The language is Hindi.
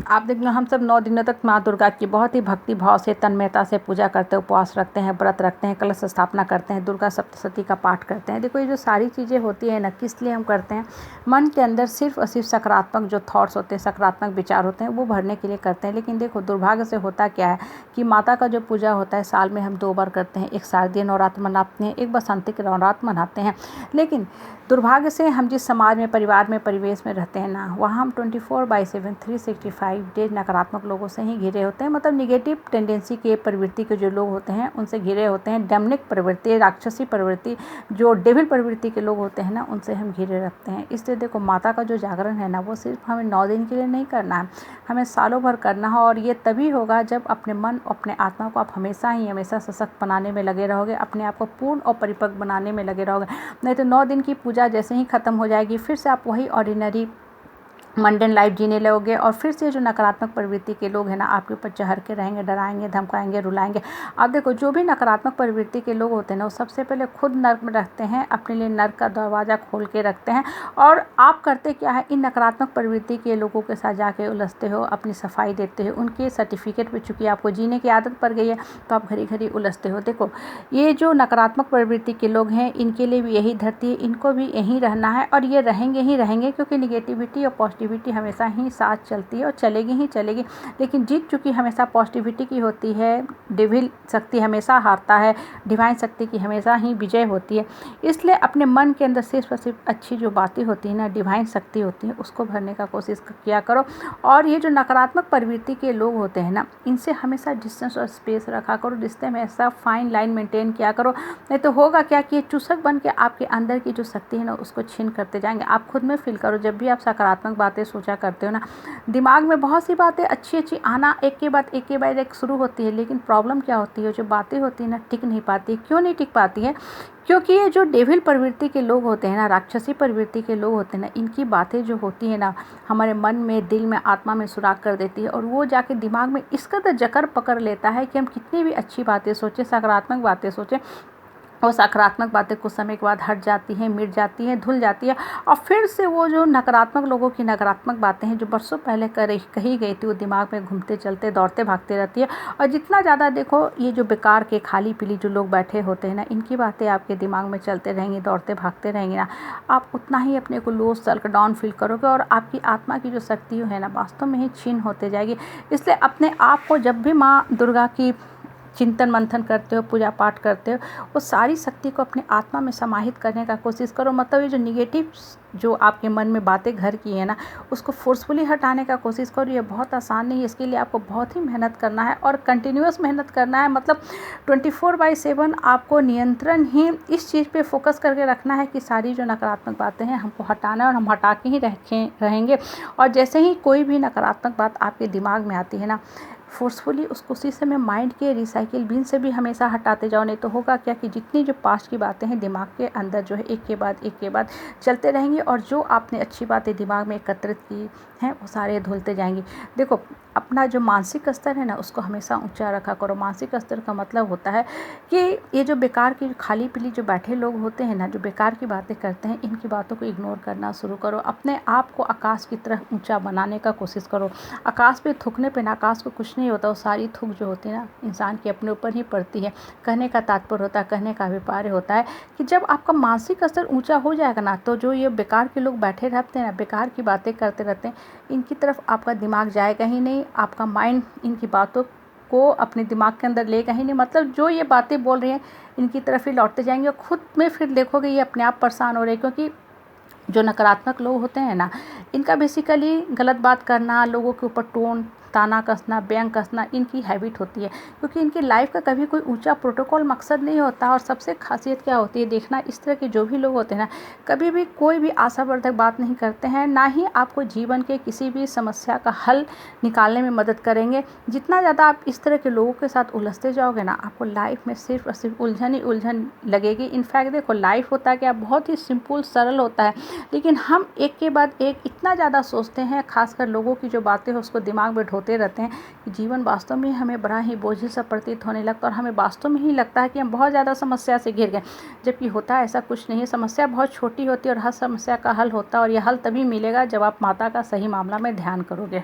आप देख लो, हम सब 9 दिनों तक माँ दुर्गा की बहुत ही भक्ति भाव से, तन्मयता से पूजा करते हैं, उपवास रखते हैं, व्रत रखते हैं, कलश स्थापना करते हैं, दुर्गा सप्तशती का पाठ करते हैं। देखो ये जो सारी चीज़ें होती है ना, किस लिए हम करते हैं? मन के अंदर सिर्फ और सिर्फ सकारात्मक जो थॉट्स होते हैं, सकारात्मक विचार होते हैं, वो भरने के लिए करते हैं। लेकिन देखो दुर्भाग्य से होता क्या है कि माता का जो पूजा होता है साल में हम 2 बार करते हैं। एक शारदीय नवरात्र मनाते हैं, एक बसंती के नवरात्र मनाते हैं। लेकिन दुर्भाग्य से हम जिस समाज में, परिवार में, परिवेश में रहते हैं ना, वहाँ हम 24/7 365 डेज नकारात्मक लोगों से ही घिरे होते हैं। मतलब निगेटिव टेंडेंसी के, प्रवृत्ति के जो लोग होते हैं उनसे घिरे होते हैं। डेमनिक प्रवृत्ति, राक्षसी प्रवृत्ति, जो डेविल प्रवृत्ति के लोग होते हैं ना, उनसे हम घिरे रखते हैं। इसलिए देखो माता का जो जागरण है ना, वो सिर्फ हमें 9 दिन के लिए नहीं करना है, हमें सालों भर करना है। और ये तभी होगा जब अपने मन, अपने आत्मा को आप हमेशा ही हमेशा सशक्त बनाने में लगे रहोगे, अपने आप को पूर्ण और परिपक्व बनाने में लगे रहोगे। नहीं तो 9 दिन की पूजा जैसे ही ख़त्म हो जाएगी, फिर से आप वही ऑर्डिनरी मंडेन लाइफ जीने लगोगे और फिर से जो नकारात्मक प्रवृत्ति के लोग हैं ना, आपके ऊपर चढ़ के रहेंगे, डराएंगे, धमकाएंगे, रुलाएंगे। अब देखो जो भी नकारात्मक प्रवृत्ति के लोग होते हैं ना, वो सबसे पहले खुद नर्क में रखते हैं, अपने लिए नर्क का दरवाज़ा खोल के रखते हैं। और आप करते क्या है, इन नकारात्मक प्रवृत्ति के लोगों के साथ जाके उलझते हो, अपनी सफाई देते हो, उनके सर्टिफिकेट पे चूँकि आपको जीने की आदत पड़ गई है, तो आप घड़ी घड़ी उलझते हो। देखो ये जो नकारात्मक प्रवृत्ति के लोग हैं, इनके लिए भी यही धरती है, इनको भी यहीं रहना है और ये रहेंगे ही रहेंगे, क्योंकि निगेटिविटी और पॉजिटिविटी हमेशा ही साथ चलती है और चलेगी ही चलेगी। लेकिन जीत चूँकि हमेशा पॉजिटिविटी की होती है, डेविल शक्ति हमेशा हारता है, डिवाइन शक्ति की हमेशा ही विजय होती है। इसलिए अपने मन के अंदर सिर्फ और सिर्फ अच्छी जो बातें होती हैं ना, डिवाइन शक्ति होती है, उसको भरने का कोशिश किया करो। और ये जो नकारात्मक प्रवृत्ति के लोग होते हैं ना, इनसे हमेशा डिस्टेंस और स्पेस रखा करो, रिश्ते में ऐसा फाइन लाइन मेंटेन किया करो। नहीं तो होगा क्या कि ये चूसक बन के आपके अंदर की जो शक्ति है ना, उसको छीन करते जाएंगे। आप खुद में फील करो, जब भी आप सकारात्मक बातें सोचा करते हो ना, दिमाग में बहुत सी बातें अच्छी अच्छी आना एक के बाद एक शुरू होती है। लेकिन प्रॉब्लम क्या होती है, जो बातें होती है ना, टिक नहीं पाती। क्यों नहीं टिक पाती है? क्योंकि ये जो डेविल प्रवृत्ति के लोग होते हैं ना, राक्षसी प्रवृत्ति के लोग होते हैं ना, इनकी बातें जो होती है ना, हमारे मन में, दिल में, आत्मा में सुराग कर देती है। और वो जाके दिमाग में इस कदर जकड़ पकड़ लेता है कि हम कितनी भी अच्छी बातें सोचें, सकारात्मक बातें सोचें, और सकारात्मक बातें कुछ समय के बाद हट जाती हैं, मिट जाती हैं, धुल जाती है। और फिर से वो जो नकारात्मक लोगों की नकारात्मक बातें हैं, जो बरसों पहले कही गई थी, वो दिमाग में घूमते चलते दौड़ते भागते रहती है। और जितना ज़्यादा देखो ये जो बेकार के खाली पीली जो लोग बैठे होते हैं ना, इनकी बातें आपके दिमाग में चलते रहेंगी, दौड़ते भागते रहेंगे ना, आप उतना ही अपने को लो, सेल्फ डाउन फील करोगे और आपकी आत्मा की जो शक्ति है ना, वास्तव में ही छीन होते जाएगी। इसलिए अपने आप को जब भी माँ दुर्गा की चिंतन मंथन करते हो, पूजा पाठ करते हो, वो सारी शक्ति को अपने आत्मा में समाहित करने का कोशिश करो। मतलब ये जो निगेटिव जो आपके मन में बातें घर की है ना, उसको फोर्सफुली हटाने का कोशिश करो। ये बहुत आसान नहीं है, इसके लिए आपको बहुत ही मेहनत करना है और कंटिन्यूअस मेहनत करना है। मतलब 24/7 आपको नियंत्रण ही इस चीज़ पे फोकस करके रखना है कि सारी जो नकारात्मक बातें हैं हमको हटाना है, और हम हटा के ही रहेंगे। और जैसे ही कोई भी नकारात्मक बात आपके दिमाग में आती है ना, फोर्सफुली उसको उसी समय माइंड के रिसाइकिल बिन से भी हमेशा हटाते जाओ। नहीं तो होगा क्या कि जितनी जो पास्ट की बातें हैं दिमाग के अंदर जो है एक के बाद चलते रहेंगे, और जो आपने अच्छी बातें दिमाग में एकत्रित की हैं वो सारे धुलते जाएंगी। देखो अपना जो मानसिक स्तर है ना, उसको हमेशा ऊंचा रखा करो। मानसिक स्तर का मतलब होता है कि ये जो बेकार की खाली पीली जो बैठे लोग होते हैं ना, जो बेकार की बातें करते हैं, इनकी बातों को इग्नोर करना शुरू करो। अपने आप को आकाश की तरह ऊंचा बनाने का कोशिश करो। आकाश पे थूकने पे ना, आकाश को कुछ नहीं होता, वो सारी थूक जो होती है ना, इंसान के अपने ऊपर ही पड़ती है। कहने का तात्पर्य होता है, कहने का अभिप्राय होता है कि जब आपका मानसिक स्तर ऊंचा हो जाएगा ना, तो जो ये बेकार के लोग बैठे रहते हैं ना, बेकार की बातें करते रहते हैं, इनकी तरफ आपका दिमाग जाएगा ही नहीं। आपका माइंड इनकी बातों को अपने दिमाग के अंदर लेगा ही नहीं। मतलब जो ये बातें बोल रही हैं इनकी तरफ ही लौटते जाएंगे, और खुद में फिर देखोगे ये अपने आप परेशान हो रहे हैं। क्योंकि जो नकारात्मक लोग होते हैं ना, इनका बेसिकली गलत बात करना, लोगों के ऊपर टोन ताना कसना, व्यंग कसना इनकी हैबिट होती है। क्योंकि इनकी लाइफ का कभी कोई ऊंचा प्रोटोकॉल मकसद नहीं होता। और सबसे खासियत क्या होती है देखना, इस तरह के जो भी लोग होते हैं ना, कभी भी कोई भी आशावर्धक बात नहीं करते हैं, ना ही आपको जीवन के किसी भी समस्या का हल निकालने में मदद करेंगे। जितना ज़्यादा आप इस तरह के लोगों के साथ उलझते जाओगे ना, आपको लाइफ में सिर्फ और सिर्फ उलझन ही उलझन लगेगी। इनफैक्ट देखो लाइफ होता है क्या, बहुत ही सिंपल सरल होता है, लेकिन हम एक के बाद एक इतना ज़्यादा सोचते हैं, खासकर लोगों की जो बातें हैं उसको दिमाग में ढोते रहते हैं कि जीवन वास्तव में हमें बड़ा ही बोझिल सा प्रतीत होने लगता है। और हमें वास्तव में ही लगता है कि हम बहुत ज़्यादा समस्या से घिर गए, जबकि होता है ऐसा कुछ नहीं है। समस्या बहुत छोटी होती है और हर समस्या का हल होता है, और यह हल तभी मिलेगा जब आप माता का सही मामला में ध्यान करोगे।